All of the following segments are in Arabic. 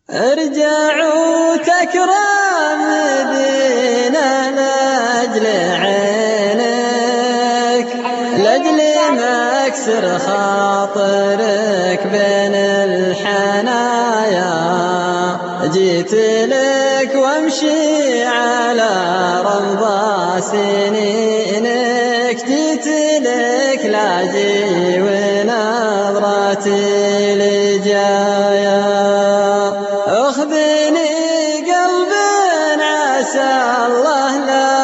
ارجعوا تكرم مدينة لأجل عينك، لأجل مكسر خاطرك بين الحنايا. جيت لك وامشي على رمضة سنينك، جيت لك لاجي ونظرتي لجايا. اخذني قلب عسى الله لا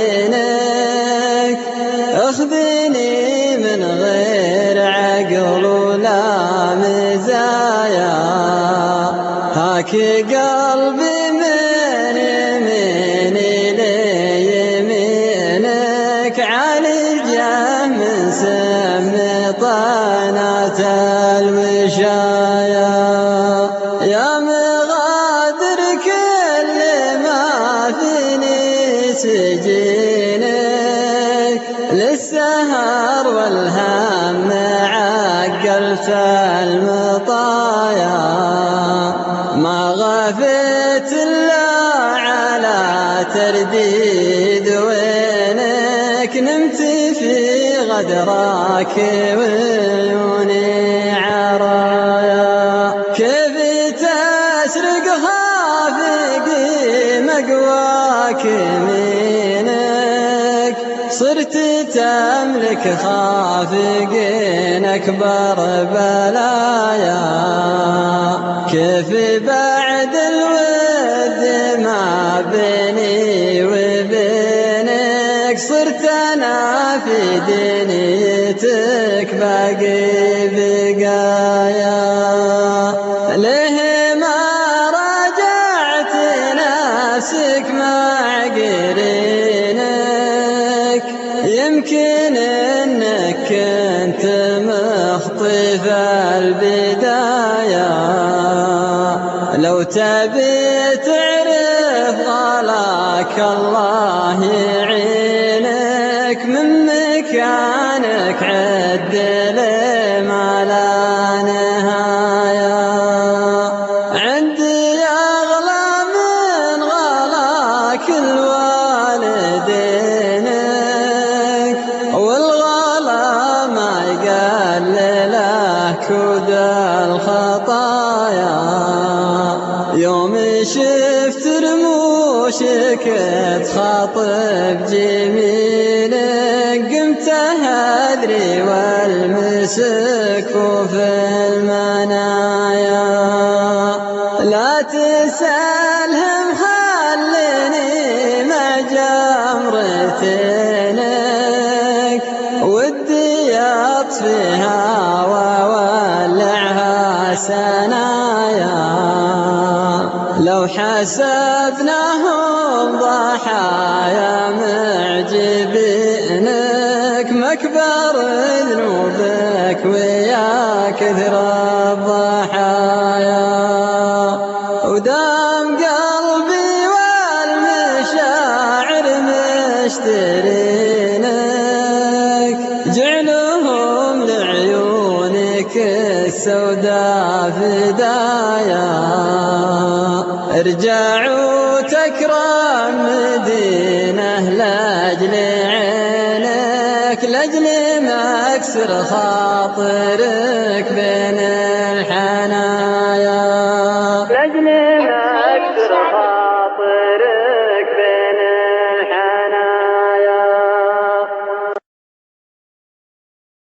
يهينك، اخذني من غير عقل ولا مزايا. هاك قلبي من يميني ليمينك، عالجه من سم طعنة الوشايا. يا مغادر كل ما فيني سجينك، للسهر والهم عقلت المطايا. ما غفيت إلا على ترديد وينك، نمت في غدراك وعيوني عرايا. كيف تسرق خافقي مقواك يمينك، صرت تملك خافقين أكبر بلايا. كيف بعد الود ما بيني وبينك، صرت أنا في دنيتك باقي بقايا. ليه ما راجعت نفسك مع قرينك، يمكن إنك كنت مخطي في البداية. لو تبي تعرف غلاك الله يعينك، من مكانك عدل ما لا نهاية. عندي أغلى من غلاك الوالدينك، والغلا ما يقلله كود الخطايا. يوم شفت رموشك تخاطب جميلك، قمت أهدري والمسك في المنايا. لا تسألهم خلني مع جمرتينك، ودي أطفيها وولعها سنايا. لو حسبناهم ضحايا معجبينك، مكبر ذنوبك ويا كثر الضحايا. ودام قلبي والمشاعر مشترينك، جعلهم لعيونك السوداء فدايا. ارجعوا تكرم مدينة لأجل عينك، لأجل مكسر خاطرك بين الحنايا، لأجل مكسر خاطرك